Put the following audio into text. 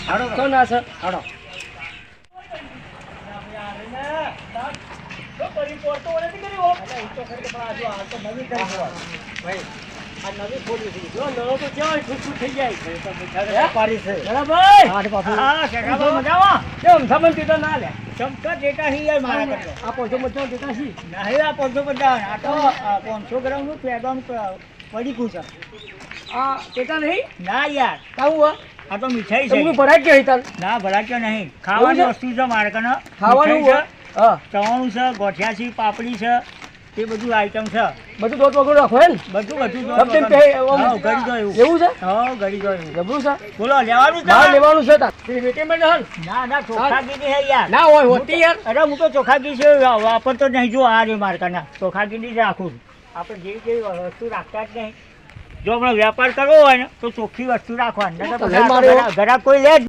હાડો તો ના સર હાડો આ નવી ખોલી હતી જો નવો તો કેવાય ખુશ થઈ જાય છે તો મીઠા પાડી છે ભાઈ હા પાછું હા શેખા મજામાં કેમ સમજ તો ના લે ચમકા ડેટા હી યાર મારા કરતો આ પોસો મચો દેતા છી નહીં આ 550 આ તો 500 ગ્રામનું પેગામ પડી ગયું છે આ દેતા નહીં ના યાર કાવું આ તો મીઠાઈ તમને છે ભરાઈ ગયો હિતાલ ના ભલાક્યો નહીં ખાવાની એવું છે? વસ્તુ છે મારે કને ખાવાનું મીઠાઈ છે હા ચવાણું છે ગોઠિયા છે પાપડી છે તે બધું આઈટમ છે બધું દોત વગર રાખો હે ને બધું સબથી પે હા ગળી ગયો એવું એવું છે હા ગળી ગયો એવું જબરું છે બોલો લેવાનું છે બહાર લેવાનું છે તાર પેલી વેટીમાં હલ ના ના ચોખાગીરી હે યાર ના હોય હોતી યાર અરે હું તો ચોખાગી છે વાપરતો નહીં જો આ રે મારકાના ચોખાગીરી જ રાખું છું. આપણે જેવી જેવી વસ્તુ રાખતા જ નહીં જો હમણાં વેપાર કરવો હોય ને તો ચોખ્ખી વસ્તુ રાખવાની તો લઈ માર્યો. ઘરાક કોઈ લે જ